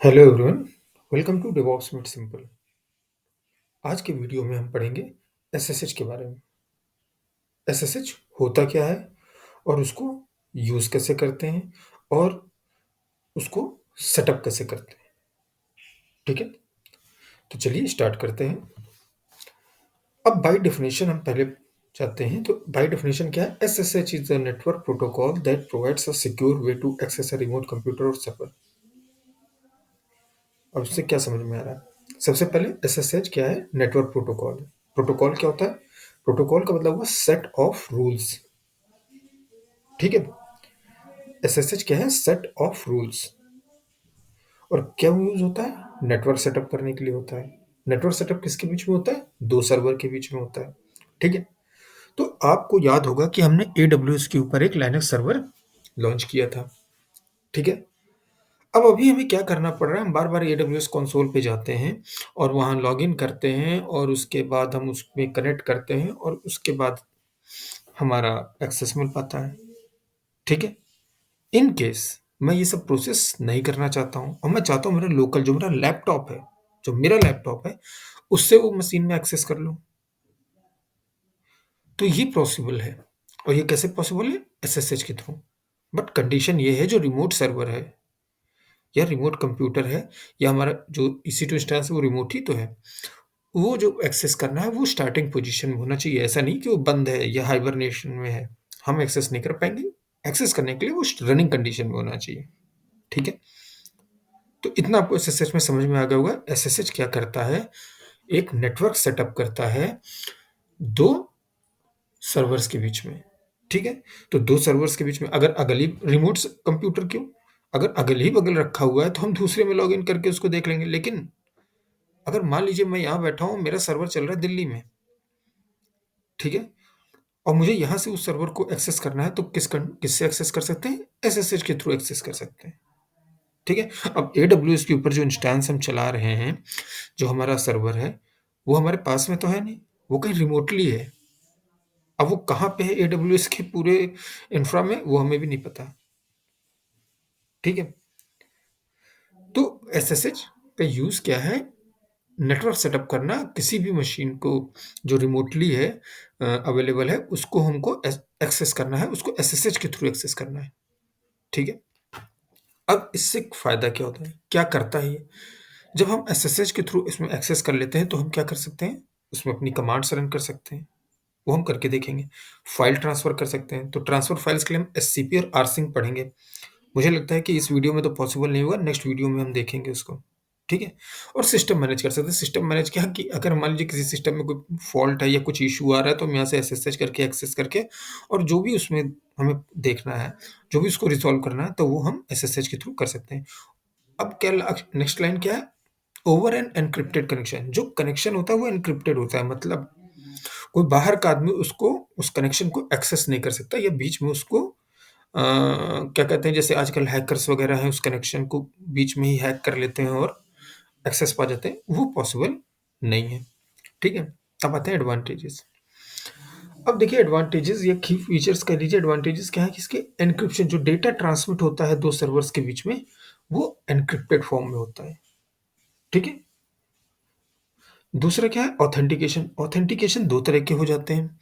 Hello everyone, welcome to DevOps made simple. आज के video में हम पढ़ेंगे एसएसएच के बारे में। एसएसएच होता क्या है और उसको यूज़ कैसे करते हैं और उसको सेटअप कैसे करते हैं। ठीक है, तो चलिए स्टार्ट करते हैं। अब बाय डेफिनेशन हम पहले जाते हैं। तो बाय डेफिनेशन क्या है? SSH is a network protocol that provides a secure way to access a remote computer और सर्वर। अब इससे क्या समझ में आ रहा है? सबसे पहले एसएसएच क्या है? नेटवर्क प्रोटोकॉल है। प्रोटोकॉल क्या होता है? प्रोटोकॉल का मतलब हुआ सेट ऑफ रूल्स। ठीक है, एसएसएच क्या है? Set of rules. और क्या यूज होता है? नेटवर्क सेटअप करने के लिए होता है। नेटवर्क सेटअप किसके बीच में होता है? दो सर्वर के बीच में होता है। ठीक है, तो आपको याद होगा कि हमने AWS के ऊपर एक लाइनक्स सर्वर लॉन्च किया था। ठीक है, अब अभी हमें क्या करना पड़ रहा है? हम बार बार AWS कंसोल पे जाते हैं और वहाँ लॉगिन करते हैं और उसके बाद हम उसमें कनेक्ट करते हैं और उसके बाद हमारा एक्सेस मिल पाता है। ठीक है, इन केस मैं ये सब प्रोसेस नहीं करना चाहता हूँ और मैं चाहता हूँ मेरा लोकल जो मेरा लैपटॉप है उससे वो मशीन में एक्सेस कर लूँ, तो ये पॉसिबल है। और ये कैसे पॉसिबल है? एसएसएच के थ्रू। बट कंडीशन ये है, जो रिमोट सर्वर है या रिमोट कंप्यूटर है या हमारा जो EC2 इंस्टेंस है वो रिमोट ही तो है, वो जो एक्सेस करना है वो स्टार्टिंग पोजीशन में होना चाहिए। ऐसा नहीं कि वो बंद है या हाइबरनेशन में है, हम एक्सेस नहीं कर पाएंगे। एक्सेस करने के लिए वो रनिंग कंडीशन में होना चाहिए। ठीक है, तो इतना आपको एसएसएच में समझ में आ गया होगा। एसएसएच क्या करता है? एक नेटवर्क सेटअप करता है दो सर्वर्स के बीच में। ठीक है, तो दो सर्वर्स के बीच में अगर अगली रिमोट कंप्यूटर क्यों, अगर अगल ही बगल रखा हुआ है तो हम दूसरे में लॉग इन करके उसको देख लेंगे। लेकिन अगर मान लीजिए मैं यहाँ बैठा हूँ, मेरा सर्वर चल रहा है दिल्ली में, ठीक है, और मुझे यहाँ से उस सर्वर को एक्सेस करना है, तो किससे एक्सेस कर सकते हैं? एसएसएच के थ्रू एक्सेस कर सकते हैं। ठीक है, अब AWS के ऊपर जो इंस्टेंस हम चला रहे हैं, जो हमारा सर्वर है, वो हमारे पास में तो है नहीं, वो कहीं रिमोटली है। अब वो कहाँ पे है AWS के पूरे इंफ्रा में, वो हमें भी नहीं पता। ठीक है, तो SSH का यूज़ क्या है? नेटवर्क सेटअप करना, किसी भी मशीन को जो रिमोटली है अवेलेबल है, उसको हमको एक्सेस करना है, उसको SSH के थ्रू एक्सेस करना है। ठीक है, अब इससे फ़ायदा क्या होता है? क्या करता है ये? जब हम SSH के थ्रू इसमें एक्सेस कर लेते हैं तो हम क्या कर सकते हैं? उसमें अपनी कमांड्स रन कर सकते हैं। वो हम करके देखेंगे। फाइल ट्रांसफ़र कर सकते हैं, तो ट्रांसफ़र फाइल्स के लिए हम SCP और rsync पढ़ेंगे। मुझे लगता है कि इस वीडियो में तो पॉसिबल नहीं होगा, नेक्स्ट वीडियो में हम देखेंगे उसको। ठीक है? और सिस्टम मैनेज कर सकते हैं। सिस्टम मैनेज क्या कि अगर मान लीजिए किसी सिस्टम में कोई फ़ॉल्ट है या कुछ इश्यू आ रहा है, तो हम यहाँ से SSH करके एक्सेस करके और जो भी उसमें हमें देखना है, जो भी उसको रिज़ॉल्व करना है, तो वो हम SSH के थ्रू कर सकते हैं। अब क्या नेक्स्ट लाइन क्या है? Over an encrypted connection. जो कनेक्शन होता है वो एन्क्रिप्टेड होता है, मतलब कोई बाहर का आदमी उसको, उस कनेक्शन को एक्सेस नहीं कर सकता या बीच में उसको क्या कहते हैं, जैसे आजकल हैकर्स वगैरह हैं, उस कनेक्शन को बीच में ही हैक कर लेते हैं और एक्सेस पा जाते हैं, वो पॉसिबल नहीं है। ठीक है, अब आते हैं एडवांटेजेस। अब देखिए एडवांटेजेस या की फीचर्स कह लीजिए। एडवांटेजेस क्या है कि इसके एन्क्रिप्शन, जो डेटा ट्रांसमिट होता है दो सर्वर्स के बीच में, वो एन्क्रिप्टेड फॉर्म में होता है। ठीक है, दूसरा क्या है? ऑथेंटिकेशन। ऑथेंटिकेशन दो तरह के हो जाते हैं।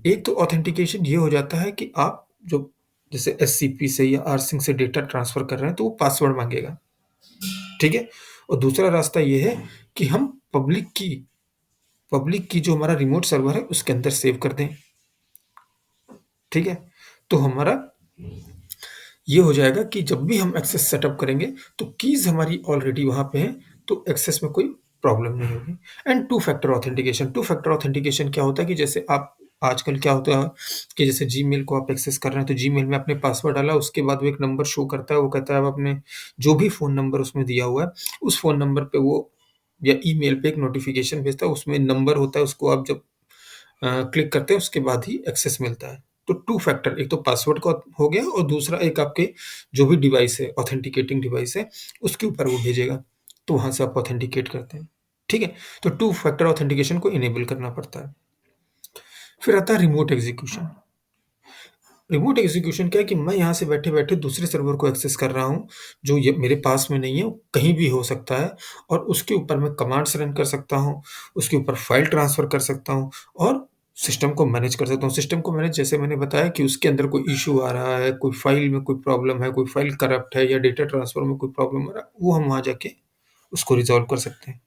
एक तो ऑथेंटिकेशन ये हो जाता है कि आप जो जैसे SCP से या rsync से डेटा ट्रांसफर कर रहे हैं, तो वो पासवर्ड मांगेगा। ठीक है, और दूसरा रास्ता ये है कि हम पब्लिक की जो हमारा रिमोट सर्वर है उसके अंदर सेव कर दें। ठीक है, तो हमारा ये हो जाएगा कि जब भी हम एक्सेस सेटअप करेंगे तो कीज़ हमारी ऑलरेडी वहाँ पे हैं, तो एक्सेस में कोई प्रॉब्लम नहीं होगी। And two factor authentication. Two factor authentication क्या होता है कि जैसे आप आजकल क्या होता है कि जैसे जीमेल को आप एक्सेस कर रहे हैं, तो जीमेल में आपने पासवर्ड डाला, उसके बाद वो एक नंबर शो करता है, वो कहता है अब आपने जो भी फ़ोन नंबर उसमें दिया हुआ है, उस फ़ोन नंबर पे वो या ईमेल पे एक नोटिफ़िकेशन भेजता है, उसमें नंबर होता है, उसको आप जब क्लिक करते हैं उसके बाद ही एक्सेस मिलता है। तो टू फैक्टर, एक तो पासवर्ड का हो गया और दूसरा एक आपके जो भी डिवाइस है, ऑथेंटिकेटिंग डिवाइस है, उसके ऊपर वो भेजेगा, तो वहाँ से आप ऑथेंटिकेट करते हैं। ठीक है, तो टू फैक्टर ऑथेंटिकेशन को इनेबल करना पड़ता है। फिर आता है रिमोट एग्जीक्यूशन। रिमोट एग्जीक्यूशन क्या है कि मैं यहाँ से बैठे-बैठे दूसरे सर्वर को एक्सेस कर रहा हूँ, जो ये मेरे पास में नहीं है, वो कहीं भी हो सकता है और उसके ऊपर मैं कमांड्स रन कर सकता हूँ, उसके ऊपर फाइल ट्रांसफ़र कर सकता हूँ और सिस्टम को मैनेज कर सकता हूँ। सिस्टम को मैनेज जैसे मैंने बताया कि उसके अंदर कोई इश्यू आ रहा है, कोई फाइल में कोई प्रॉब्लम है, कोई फाइल करप्ट है या डेटा ट्रांसफ़र में कोई प्रॉब्लम आ रहा है, वो हम वहाँ जाके उसको रिज़ॉल्व कर सकते हैं।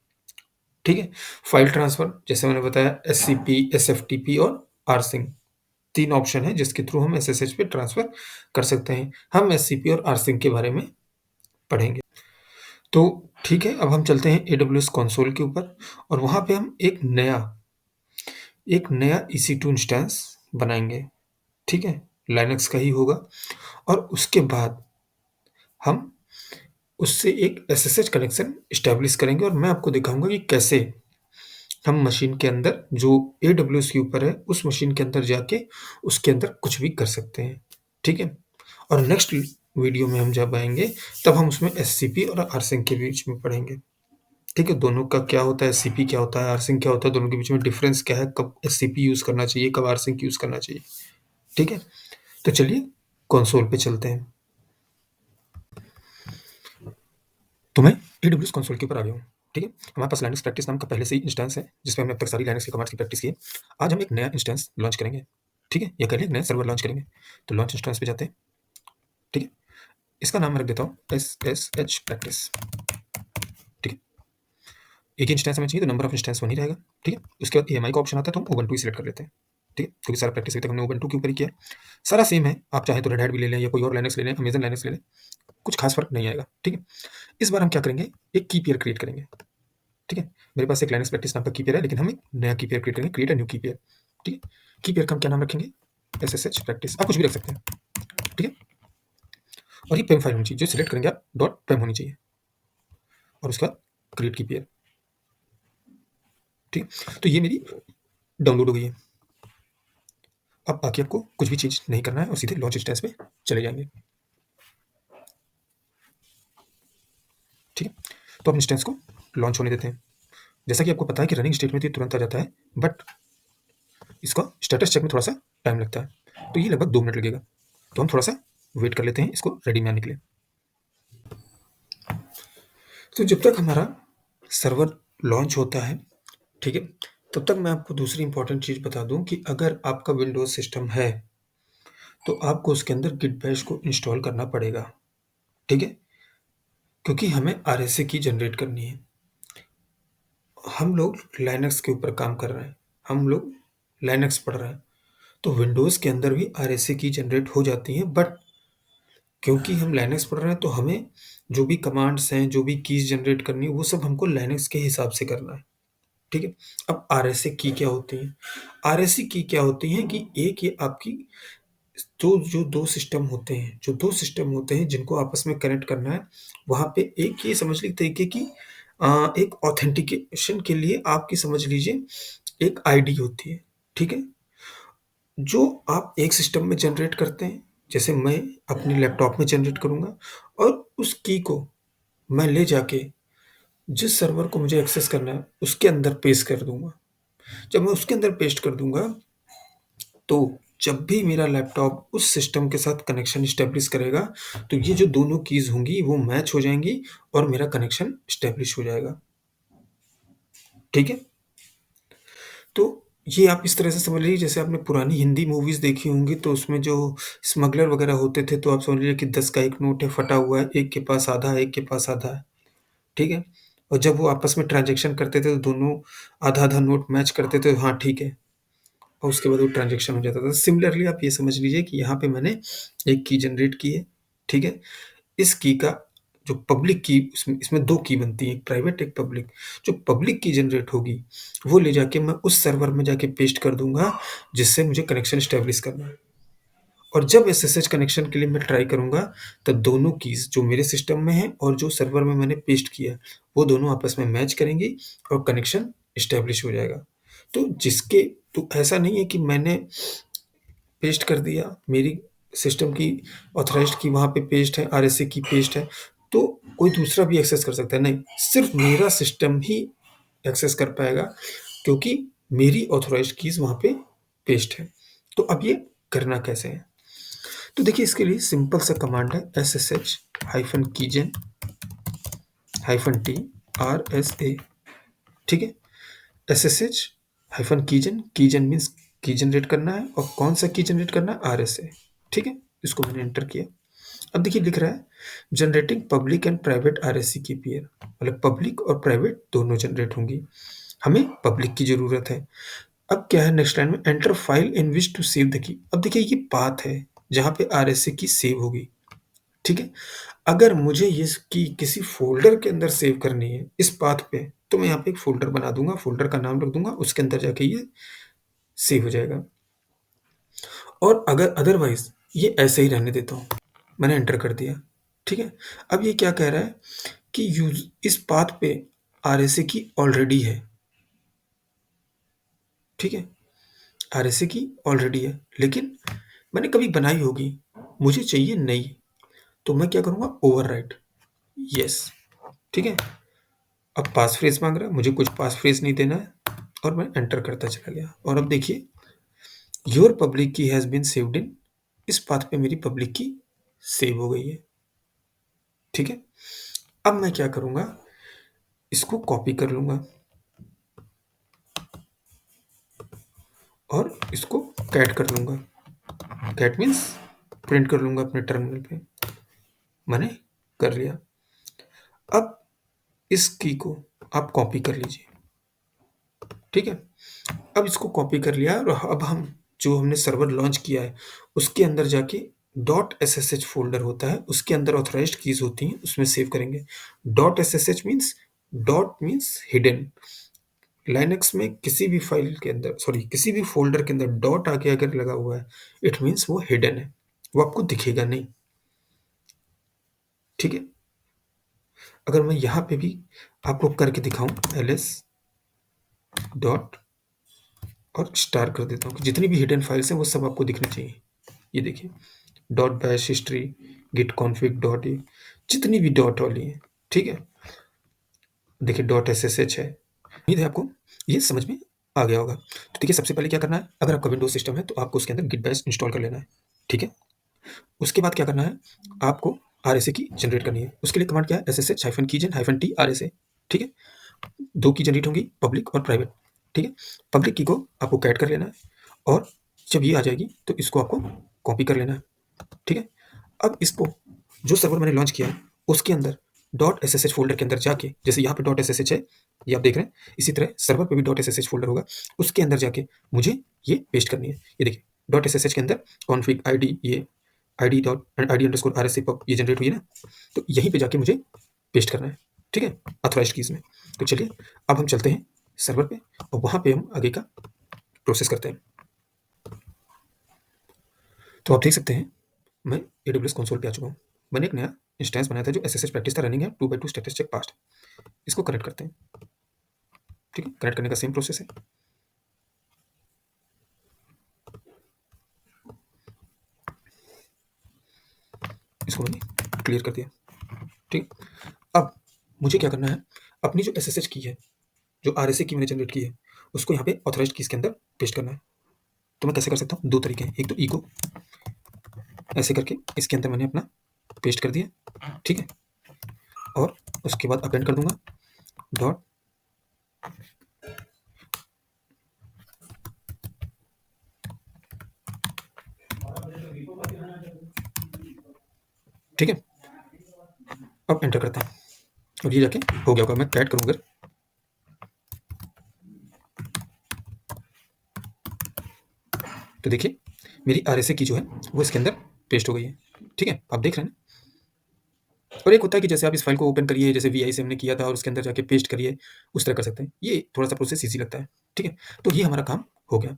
ठीक है? फाइल ट्रांसफ़र जैसे मैंने बताया एससीपी, एसएफटीपी और आरसिंक 3 ऑप्शन है जिसके थ्रू हम एसएसएच पे ट्रांसफ़र कर सकते हैं। हम एससीपी और आरसिंक के बारे में पढ़ेंगे। तो ठीक है, अब हम चलते हैं एडब्ल्यूएस कंसोल के ऊपर और वहाँ पे हम एक नया EC2 इंस्टेंस बनाएँगे, ठीक है? लाइनक्स का ही होगा और उसके बाद हम उससे एक एसएसएच कनेक्शन एस्टेब्लिश करेंगे और मैं आपको दिखाऊँगा कि कैसे हम मशीन के अंदर जो एडब्ल्यूएस के ऊपर है, उस मशीन के अंदर जाके उसके अंदर कुछ भी कर सकते हैं, ठीक है? और नेक्स्ट वीडियो में हम जब आएँगे, तब हम उसमें एससीपी और आरसिंक के बीच में पढ़ेंगे, ठीक है? दोनों का क्या होता है, एससीपी क्या होता है, आरसिंक क्या होता है, दोनों के बीच में डिफरेंस क्या है, कब एससीपी यूज़ करना चाहिए, कब आरसिंक यूज़ करना चाहिए, ठीक है? तो चलिए कंसोल पे चलते हैं। तो मैं एडब्ल्यूएस कंसोल के ऊपर आ गया हूँ, ठीक है? हमारे पास लाइनक्स प्रैक्टिस नाम का पहले से ही इंस्टेंस है, जिसपे हमने अब तक सारी लाइनक्स की कमांड्स की प्रैक्टिस की है। आज हम एक नया इंस्टेंस लॉन्च करेंगे, ठीक है? या कह लें एक नया सर्वर लॉन्च करेंगे। तो लॉन्च इंस्टेंस पे जाते हैं, ठीक है? इसका नाम मैं रख देता हूँ SSH प्रैक्टिस, ठीक है? एक ही इंस्टेंस हमें चाहिए तो नंबर ऑफ इंस्टेंस 1 ही रहेगा, ठीक है? उसके बाद EMI का ऑप्शन आता है तो हम उबंटू ही सिलेक्ट कर लेते हैं, ठीक है? क्योंकि सारा प्रैक्टिस अभी तक हमने उबंटू के ऊपर ही किया है। सारा सेम है, आप चाहें तो रेड हैट भी ले लें या कोई और लाइनक्स ले लें, अमेज़न लाइनक्स ले लें, कुछ खास फ़र्क नहीं आएगा, ठीक है? इस बार हम क्या करेंगे, एक की पेयर क्रिएट करेंगे, ठीक है? मेरे पास एक लाइनक्स प्रैक्टिस नाम का की पेयर है, लेकिन हम एक नया की पेयर क्रिएट करेंगे, क्रिएट अ न्यू की पेयर, ठीक है? की पेयर का हम क्या नाम रखेंगे? SSH प्रैक्टिस, आप कुछ भी रख सकते हैं, ठीक है? और ये पेम फाइल होनी चाहिए, जो सिलेक्ट करेंगे आप डॉट पेम होनी चाहिए और उसके बाद क्रिएट की पेयर, ठीक है? तो ये मेरी डाउनलोड हो गई है। अब बाकी आपको कुछ भी चीज़ नहीं करना है और सीधे लॉन्च स्टेज पे चले जाएँगे, ठीक है? तो अब इंस्टेंस को लॉन्च होने देते हैं। जैसा कि आपको पता है कि रनिंग स्टेट में तो ये तुरंत आ जाता है, बट इसका स्टेटस चेक में थोड़ा-सा टाइम लगता है, तो ये लगभग 2 मिनट लगेगा। तो हम थोड़ा-सा वेट कर लेते हैं इसको रेडी में आने के लिए। तो जब तक हमारा सर्वर लॉन्च होता है, ठीक है? तब तक मैं आपको दूसरी इम्पोर्टेंट चीज़ बता दूँ कि अगर आपका विंडोज़ सिस्टम है, तो आपको उसके अंदर गिट बैश को इंस्टॉल करना पड़ेगा, ठीक है? क्योंकि हमें आरएसए की जनरेट करनी है। हम लोग लाइनक्स के ऊपर काम कर रहे हैं, हम लोग लाइनक्स पढ़ रहे हैं, तो विंडोज़ के अंदर भी आरएसए की जनरेट हो जाती हैं, बट क्योंकि हम लाइनक्स पढ़ रहे हैं, तो हमें जो भी कमांड्स हैं, जो भी कीज़ जनरेट करनी है, वो सब हमको लाइनक्स के हिसाब से करना है, ठीक है? अब आरएसए की क्या होती हैं? आरएसए की क्या होती हैं कि एक ये आपकी जो 2 सिस्टम होते हैं, जो 2 सिस्टम होते हैं जिनको आपस में कनेक्ट करना है, वहाँ पे एक ये समझ लीजिए तरीके की एक ऑथेंटिकेशन के लिए आपकी समझ लीजिए एक आईडी होती है, ठीक है? जो आप एक सिस्टम में जनरेट करते हैं, जैसे मैं अपने लैपटॉप में जनरेट करूँगा और उस की को मैं ले जाके जिस सर्वर को मुझे एक्सेस करना है, उसके अंदर पेस्ट कर दूँगा। जब मैं उसके अंदर पेस्ट कर दूँगा, तो जब भी मेरा लैपटॉप उस सिस्टम के साथ कनेक्शन एस्टेब्लिश करेगा, तो ये जो दोनों कीज़ होंगी, वो मैच हो जाएँगी और मेरा कनेक्शन एस्टेब्लिश हो जाएगा। ठीक है? तो ये आप इस तरह से समझ लीजिए जैसे आपने पुरानी हिंदी मूवीज़ देखी होंगी तो उसमें जो स्मगलर वगैरह होते थे तो आप समझ लीजिए कि 10 का 1 नोट है, फटा हुआ है, एक के पास आधा है, एक के पास आधा है, ठीक है? और जब वो आपस में ट्रांज़ैक्शन करते थे तो दोनों आधा-आधा नोट मैच करते थे, हाँ, ठीक है। और उसके बाद वो ट्रांज़ैक्शन हो जाता था। सिमिलरली आप ये समझ लीजिए कि यहाँ पे मैंने एक की जनरेट की है, ठीक है? इस की का जो पब्लिक की इसमें 2 की बनती हैं, एक प्राइवेट एक पब्लिक। जो पब्लिक की जनरेट होगी, वो ले जाके मैं उस सर्वर में जाके पेस्ट कर दूँगा, जिससे मुझे कनेक्शन एस्टेब्लिश करना है। और जब एसएसएच कनेक्शन के लिए मैं ट्राई करूँगा, तब दोनों कीज़ जो मेरे सिस्टम में हैं और जो सर्वर में मैंने पेस्ट किया है, वो दोनों आपस में मैच करेंगी और कनेक्शन एस्टेब्लिश हो जाएगा। तो जिसके तो ऐसा नहीं है कि मैंने पेस्ट कर दिया, मेरी सिस्टम की ऑथराइज़्ड की वहाँ पे पेस्ट है, आरएसए की पेस्ट है, तो कोई दूसरा भी एक्सेस कर सकता है। नहीं, सिर्फ़ मेरा सिस्टम ही एक्सेस कर पाएगा क्योंकि मेरी ऑथराइज़्ड कीज़ वहाँ पे पेस्ट है। तो अब ये करना कैसे है? तो देखिए इसके लिए सिंपल सा कमांड है ssh -keygen -t rsa, ठीक है। ssh -keygen, कीजन मीन्स की जनरेट करना है, और कौन सा की जनरेट करना है, RSA, ठीक है। इसको मैंने एंटर किया। अब देखिए लिख रहा है generating public and private RSA key pair, मतलब पब्लिक और प्राइवेट दोनों जनरेट होंगी। हमें पब्लिक की जरूरत है। अब क्या है नेक्स्ट लाइन में, enter file in which to save the key. अब देखिए ये पाथ है जहां पे RSA की सेव होगी, ठीक है। अगर मुझे ये की किसी फ़ोल्डर के अंदर सेव करनी है इस पाथ पे, तो मैं यहाँ पे एक फ़ोल्डर बना दूँगा, फ़ोल्डर का नाम रख दूँगा, उसके अंदर जाके ये सेव हो जाएगा। और अगर अदरवाइज़ ये ऐसे ही रहने देता हूँ, मैंने एंटर कर दिया, ठीक है। अब ये क्या कह रहा है कि यूज़ इस पाथ पे RSA की ऑलरेडी है, ठीक है। RSA की ऑलरेडी है, लेकिन मैंने कभी बनाई होगी, मुझे चाहिए नई, तो मैं क्या करूँगा, ओवरराइट, येस, ठीक है। अब पास फ्रेज़ माँग रहा है, मुझे कुछ पास फ्रेज़ नहीं देना है, और मैं एंटर करता चला गया। और अब देखिए योर पब्लिक की हैज़ बीन सेव्ड इन, इस पाथ पे मेरी पब्लिक की सेव हो गई है, ठीक है। अब मैं क्या करूँगा, इसको कॉपी कर लूँगा और इसको कैट कर लूँगा। कैट मीन्स प्रिंट कर लूँगा अपने टर्मिनल पे, मैंने कर लिया। अब इस की को आप कॉपी कर लीजिए, ठीक है। अब इसको कॉपी कर लिया, और अब हम जो हमने सर्वर लॉन्च किया है उसके अंदर जाके .ssh फ़ोल्डर होता है, उसके अंदर ऑथराइज्ड कीज़ होती हैं, उसमें सेव करेंगे। .ssh means, dot means hidden. Linux में किसी भी फाइल के अंदर, सॉरी किसी भी फ़ोल्डर के अंदर डॉट आके अगर लगा हुआ है, इट मीन्स वो हिडन है, वो आपको दिखेगा नहीं, ठीक है। अगर मैं यहाँ पे भी आपको करके दिखाऊँ, ls डॉट और स्टार कर देता हूँ कि जितनी भी हिडन फाइल्स हैं वो सब आपको दिखनी चाहिए। ये देखिए dot bash history, git config dot, ये जितनी भी डॉट वाली हैं, ठीक है। देखिए डॉट ssh है। उम्मीद है आपको ये समझ में आ गया होगा। तो देखिए सबसे पहले क्या करना है, अगर आपका विंडोज सिस्टम है तो आपको उसके अंदर गिट बैश इंस्टॉल कर लेना है, ठीक है। उसके बाद क्या करना है, आपको RSA की जनरेट करनी है। उसके लिए कमांड क्या है, ssh -keygen -t RSA, ठीक है। दो की जनरेट होंगी, पब्लिक और प्राइवेट, ठीक है। पब्लिक की को आपको कैट कर लेना है, और जब ये आ जाएगी तो इसको आपको कॉपी कर लेना है, ठीक है। अब इसको जो सर्वर मैंने लॉन्च किया है उसके अंदर .ssh फ़ोल्डर के अंदर जाके, जैसे यहाँ पे .ssh है, ये आप देख रहे हैं, इसी तरह सर्वर पे भी .ssh फ़ोल्डर होगा, उसके अंदर जाके मुझे ये पेस्ट करनी है। ये देखिए .ssh के अंदर कॉन्फिग आईडी, ये id_RSA पब ये जनरेट हुई है ना, तो यहीं पे जाके मुझे पेस्ट करना है, ठीक है, ऑथराइज्ड कीज़ में। तो चलिए अब हम चलते हैं सर्वर पे, और वहाँ पे हम आगे का प्रोसेस करते हैं। तो आप देख सकते हैं मैं AWS कंसोल पे आ चुका हूँ। मैंने एक नया इंस्टेंस बनाया था जो SSH प्रैक्टिस था, रनिंग है, 2x2 स्टेटस चेक पास्ट। इसको कनेक्ट करते हैं, ठीक है। कनेक्ट करने का सेम प्रोसेस है। इसको मैंने क्लियर कर दिया, ठीक। अब मुझे क्या करना है, अपनी जो SSH की है, जो RSA की मैंने जनरेट की है, उसको यहाँ पे ऑथराइज्ड कीज़ के अंदर पेस्ट करना है। तो मैं कैसे कर सकता हूँ, दो तरीके हैं। एक तो ईको ऐसे करके इसके अंदर मैंने अपना पेस्ट कर दिया, ठीक है। और उसके बाद अपेंड कर दूंगा डॉट, ठीक है। अब एंटर करते हैं, और ये जाके हो गया होगा। मैं कैट करूँगा, तो देखिए मेरी RSA की जो है वो इसके अंदर पेस्ट हो गई है, ठीक है। आप देख रहे हैं ना। और एक होता है कि जैसे आप इस फाइल को ओपन करिए, जैसे VI से हमने किया था, और उसके अंदर जाके पेस्ट करिए, उस तरह कर सकते हैं। ये थोड़ा सा प्रोसेस ईजी लगता है, ठीक है। तो ये हमारा काम हो गया।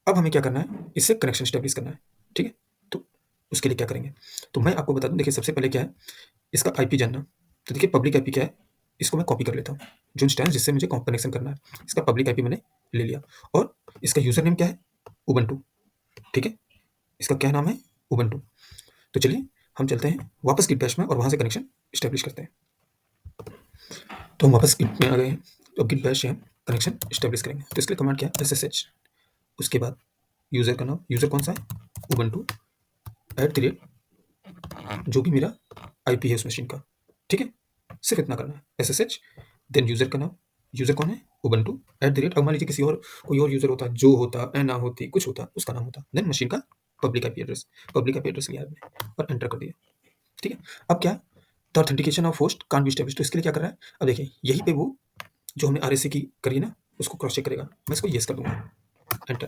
अब हमें क्या करना है, इससे कनेक्शन स्टैब्लिश करना है, ठीक है। तो उसके लिए क्या करेंगे, तो मैं आपको बता दूं। देखिए सबसे पहले क्या है, इसका IP जानना। तो देखिए पब्लिक IP क्या है, इसको मैं कॉपी कर लेता हूँ, जो इंस्टेंस जिससे मुझे कनेक्शन करना है, इसका पब्लिक IP मैंने ले लिया। और इसका यूजर नेम क्या है, उबंटू, ठीक है। इसका क्या नाम है, उबंटू। तो चलिए हम चलते हैं वापस गिट बैश में, और वहाँ से कनेक्शन स्टैब्लिश करते हैं। तो हम वापस गिट में आ गए हैं, तो गिट बैश से हम कनेक्शन स्टैब्लिश करेंगे। तो इसके लिए कमांड क्या है, SSH, उसके बाद यूज़र का नाम, यूज़र कौन सा है, उबंटू, जो भी मेरा आईपी है उस मशीन का, ठीक है? सिर्फ इतना करना है, एसएसएच, देन यूजर का नाम, यूजर कौन है? उबंटू, अब मान लीजिए किसी और कोई और यूजर होता, जो होता, एना होती, कुछ होता, उसका नाम होता, देन मशीन का पब्लिक आईपी एड्रेस लिया आपने और एंटर कर दिया, ठीक है? अब क्या, the authentication of host can't be established, तो इसके लिए क्या कर रहा है? अब देखिए यहीं पे वो जो हमने आरएससी की करी ना, उसको क्रॉस चेक करेगा। मैं इसको येस कर दूंगा, एंटर,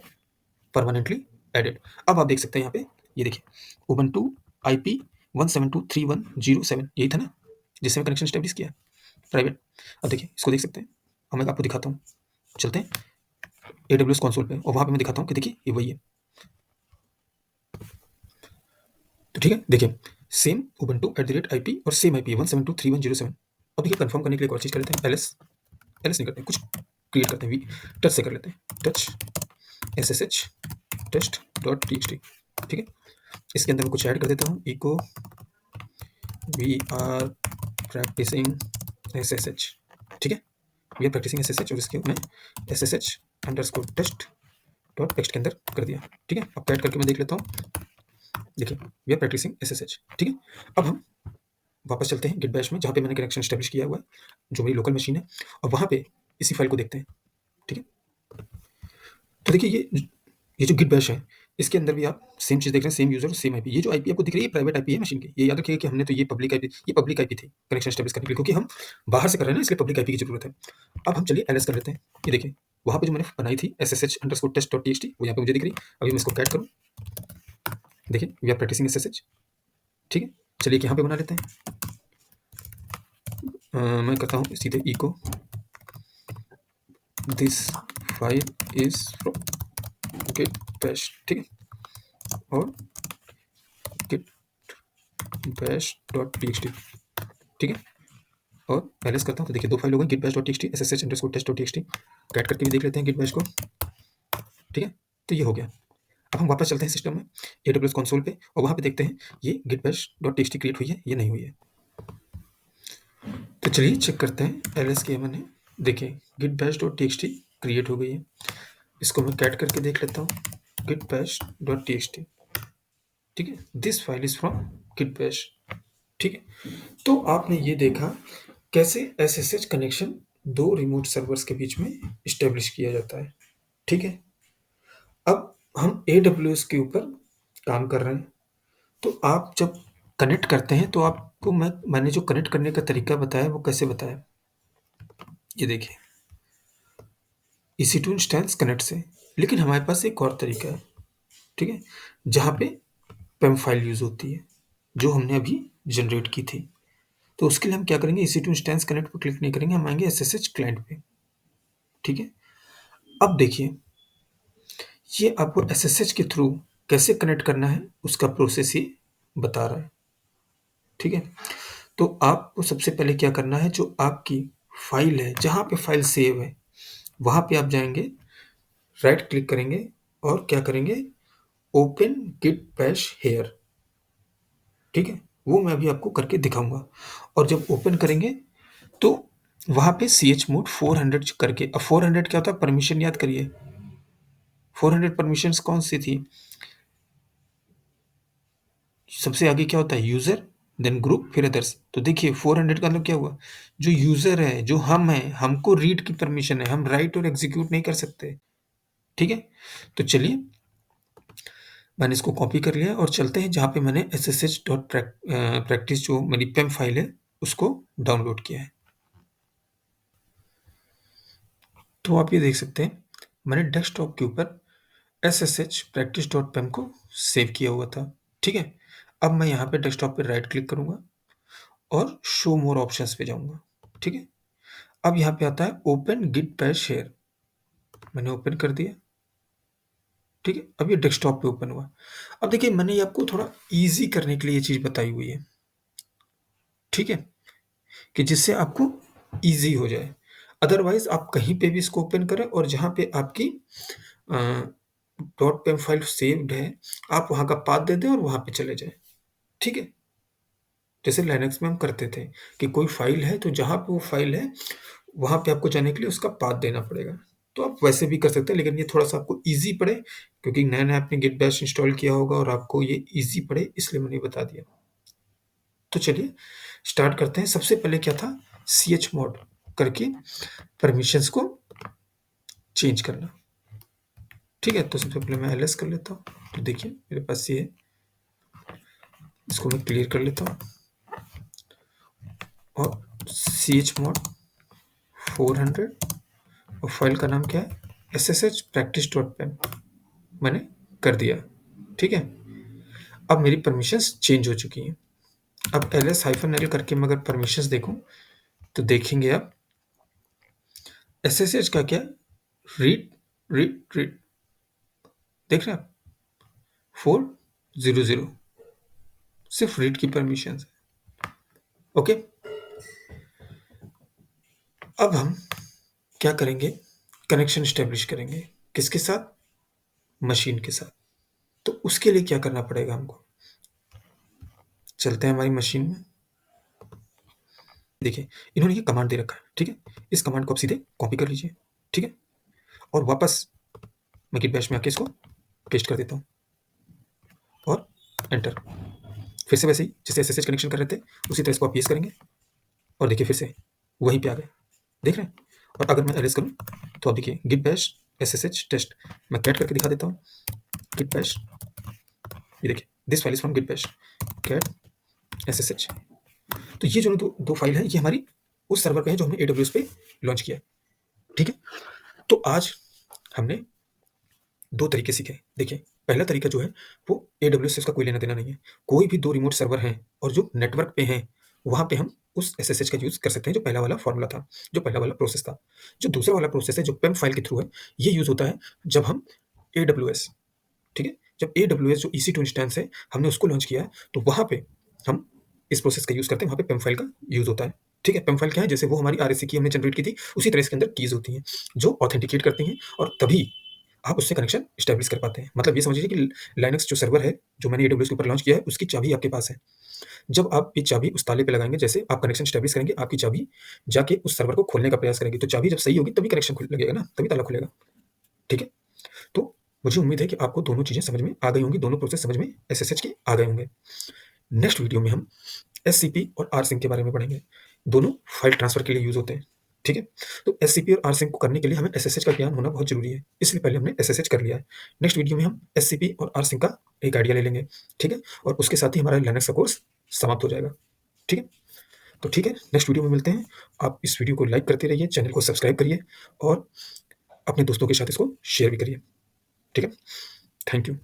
परमानेंटली एडेड। अब आप देख सकते हैं यहाँ पे, ये देखिए उबंटू आईपी 172.3.1.0.7 यही था ना, जिससे मैं कनेक्शन स्टैब्लिश किया प्राइवेट। अब देखिए इसको देख सकते हैं। अब मैं आपको दिखाता हूँ, चलते हैं AWS कंसोल पे और वहाँ पे मैं दिखाता हूँ कि देखिए ये वही है। तो ठीक है, देखिए सेम उबंटू @IP और सेम आईपी 172.3.1.0.7। अब देखिए कंफर्म करने के लिए एक और चीज़ कर लेते हैं, एलएस नहीं करते हैं, कुछ क्रिएट करते हैं, टच से कर लेते हैं, टच SSH test.txt, ठीक है? इसके अंदर मैं कुछ ऐड कर देता हूँ, echo we are practising SSH, ठीक है? वी आर प्रैक्टिसिंग SSH और इसके मैं SSH_test.text के अंदर कर दिया, ठीक है? अब ऐड करके मैं देख लेता हूँ, देखिए वी आर प्रैक्टिसिंग SSH, ठीक है? अब हम वापस चलते हैं गिट बैश में, जहाँ पे मैंने कनेक्शन एस्टेब्लिश किया हुआ है, जो मेरी लोकल मशीन है, और वहाँ पे इसी फाइल को देखते हैं, ठीक है? तो देखिए ये जो गिट बैश है, इसके अंदर भी आप सेम चीज़ देख रहे हैं, सेम यूज़र सेम आईपी। ये जो आईपी आपको दिख रही है, ये प्राइवेट आईपी है मशीन की। ये याद रखिएगा कि हमने तो ये पब्लिक आईपी थी कनेक्शन एस्टेब्लिश करने के लिए, क्योंकि हम बाहर से कर रहे हैं ना, इसलिए पब्लिक आईपी की ज़रूरत है। अब हम चलिए एलएस कर लेते हैं। ये देखिए वहाँ पे जो मैंने बनाई थी SSH_test.txt, वो यहाँ पे मुझे दिख रही है। अभी मैं इसको कैट करूँ, देखिए वी आर प्रैक्टिसिंग SSH, ठीक है? चलिए यहाँ पे बना लेते हैं। मैं करता हूँ सीधे echo this file is from git bash, ठीक है? और गिट bash.txt, ठीक है? और एलएस करता हूँ, तो देखिए दो फाइल हो गई, गिट bash.txt, SSH_test.txt। कैट करके भी देख लेते हैं गिट बैश को, ठीक है? तो ये हो गया। अब हम वापस चलते हैं सिस्टम में, AWS कंसोल पे, और वहाँ पे देखते हैं ये गिट bash.txt क्रिएट हुई है या नहीं हुई है। तो चलिए चेक करते हैं, एलएस किया मैंने, देखिए गिट bash.txt क्रिएट हो गई है। इसको मैं कैट करके देख लेता हूँ, गिट bash.txt, ठीक है? This file is from git bash, ठीक है? तो आपने ये देखा कैसे SSH कनेक्शन दो रिमोट सर्वर्स के बीच में इस्टेब्लिश किया जाता है, ठीक है? अब हम AWS के ऊपर काम कर रहे हैं, तो आप जब कनेक्ट करते हैं तो आपको मैंने जो कनेक्ट करने का तरीका बताया वो कैसे बताया, ये देखिए EC2 इंस्टेंस कनेक्ट से। लेकिन हमारे पास एक और तरीका है, ठीक है? जहाँ पे PEM फाइल यूज होती है, जो हमने अभी जनरेट की थी। तो उसके लिए हम क्या करेंगे, EC2 इंस्टेंस कनेक्ट पर क्लिक नहीं करेंगे, हम आएंगे SSH क्लाइंट पे, ठीक है? अब देखिए ये आपको SSH के थ्रू कैसे कनेक्ट करना है उसका प्रोसेस ही बता रहा है, ठीक है? तो आपको सबसे पहले क्या करना है, जो आपकी फाइल है, जहाँ पे फाइल सेव है, वहाँ पे आप जाएंगे, राइट क्लिक करेंगे और क्या करेंगे, ओपन गिट बैश हेयर, ठीक है? वो मैं अभी आपको करके दिखाऊंगा। और जब ओपन करेंगे तो वहाँ पे chmod 400 करके, अब 400 क्या होता है, परमिशन याद करिए, 400 परमिशंस कौन सी थी, सबसे आगे क्या होता है, यूजर, देन ग्रुप, फिर अदर्स। तो देखिए 400 का मतलब क्या हुआ, जो यूजर है, जो हम हैं, हमको रीड की परमिशन है, हम राइट और एग्जीक्यूट नहीं कर सकते, ठीक है? तो चलिए मैंने इसको कॉपी कर लिया और चलते हैं जहाँ पे मैंने SSH.practice जो मेरी पेम फाइल है उसको डाउनलोड किया है। तो आप ये देख सकते हैं मैंने डेस्कटॉप के ऊपर SSH practice.pem को सेव किया हुआ था, ठीक है? अब मैं यहाँ पे डेस्कटॉप पे राइट क्लिक करूँगा और शो मोर ऑप्शंस पे जाऊँगा, ठीक है? अब यहाँ पे आता है ओपन गिट बैश शेयर, मैंने ओपन कर दिया, ठीक है? अब ये डेस्कटॉप पे ओपन हुआ। अब देखिए मैंने ये आपको थोड़ा ईज़ी करने के लिए ये चीज़ बताई हुई है, ठीक है? कि जिससे आपको ईज़ी हो जाए। अदरवाइज़ आप कहीं पे भी इसको ओपन करें और जहाँ पे आपकी डॉट पेम फाइल सेव्ड है, आप वहाँ का पाथ दे दें और वहाँ पे चले जाएँ, ठीक है? जैसे लिनक्स में हम करते थे कि कोई फाइल है तो जहाँ पे वो फाइल है, वहाँ पे आपको जाने के लिए उसका पाथ देना पड़ेगा, तो आप वैसे भी कर सकते हैं, लेकिन ये थोड़ा-सा आपको ईज़ी पड़े, क्योंकि नया-नया आपने गिट बैश इंस्टॉल किया होगा और आपको ये ईज़ी पड़े, इसलिए मैंने ये बता दिया। तो चलिए स्टार्ट करते हैं। सबसे पहले क्या था, chmod करके परमिशंस को चेंज करना। ठीक है? तो सबसे पहले मैं ls कर लेता हूँ। तो देखिए मेरे पास ये है, इसको मैं क्लियर कर लेता हूँ और chmod 400 और फाइल का नाम क्या है, sshpractice.pem मैंने कर दिया। ठीक है? अब मेरी परमिशंस चेंज हो चुकी हैं। अब ls-l करके मैं अगर परमिशंस देखूँ, तो देखेंगे आप ssh का क्या है, रीड रीड रीड, देख रहे हैं आप, 400 सिर्फ रीड की परमिशंस है। ओके, अब हम क्या करेंगे, कनेक्शन स्टेब्लिश करेंगे, किसके साथ, मशीन के साथ। तो उसके लिए क्या करना पड़ेगा हमको, चलते हैं हमारी मशीन में। देखिए इन्होंने ये कमांड दे रखा है, ठीक है, इस कमांड को आप सीधे कॉपी कर लीजिए, ठीक है, और वापस मैं गिट बैश में आके इसको पेस्ट कर देता हूँ और एंटर। फिर से वैसे ही जैसे एसएसएच कनेक्शन कर रहे थे उसी तरह इसको आप पेस्ट करेंगे और देखिए फिर से वहीं पे आ गए, देख रहे हैं। और अगर मैं एरेज करूँ तो आप देखिए गिट बैश एसएसएच टेस्ट, मैं कैट करके दिखा देता हूँ, गिट बैश, ये देखिए this file is from git bash cat SSH. तो ये जो दो फाइल है ये हमारी उस सर्वर पे है जो हमने AWS पे लॉन्च किया है, ठीक है। तो आज हमने दो तरीके सीखे। देखिए पहला तरीका जो है वो AWS से उसका कोई लेना देना नहीं है, कोई भी दो रिमोट सर्वर हैं और जो नेटवर्क पे हैं वहाँ पे हम उस SSH का यूज़ कर सकते हैं, जो पहला वाला फॉर्मूला था, जो पहला वाला प्रोसेस था। जो दूसरा वाला प्रोसेस है जो PEM फाइल के थ्रू है, ये यूज़ होता है जब हम AWS, ठीक है, जब AWS जो EC2 इंस्टेंस है हमने उसको लॉन्च किया है तो वहाँ पे हम इस प्रोसेस का यूज़ करते हैं, वहाँ पे PEM फाइल का यूज़ होता है, ठीक है। PEM फाइल क्या है, जैसे वो हमारी RSA की हमने जनरेट की थी उसी तरह इसके अंदर कीज़ होती हैं जो ऑथेंटिकेट करती हैं और तभी आप उससे कनेक्शन एस्टैब्लिश कर पाते हैं। मतलब ये समझिए कि लाइनक्स जो सर्वर है जो मैंने AWS के ऊपर लॉन्च किया है उसकी चाबी आपके पास है। जब आप ये चाबी उस ताले पे लगाएँगे, जैसे आप कनेक्शन एस्टैब्लिश करेंगे, आपकी चाबी जाके उस सर्वर को खोलने का प्रयास करेगी, तो चाबी जब सही होगी तभी कनेक्शन खुल लगेगा ना, तभी ताला खुलेगा, ठीक है। तो मुझे उम्मीद है कि आपको दोनों चीज़ें समझ में आ गई होंगी, दोनों प्रोसेस समझ में SSH के आ गए होंगे। नेक्स्ट वीडियो में हम SCP और rsync के बारे में पढ़ेंगे, दोनों फाइल ट्रांसफर के लिए यूज़ होते हैं, ठीक है। तो SCP और rsync को करने के लिए हमें SSH का ज्ञान होना बहुत ज़रूरी है, इसलिए पहले हमने SSH कर लिया है। नेक्स्ट वीडियो में हम SCP और rsync का एक आइडिया ले लेंगे, ठीक है, और उसके साथ ही हमारा लिनक्स का कोर्स समाप्त हो जाएगा, ठीक है। तो ठीक है, नेक्स्ट वीडियो में मिलते हैं। आप इस वीडियो को लाइक करते रहिए, चैनल को सब्सक्राइब करिए और अपने दोस्तों के साथ इसको शेयर भी करिए, ठीक है। Thank you.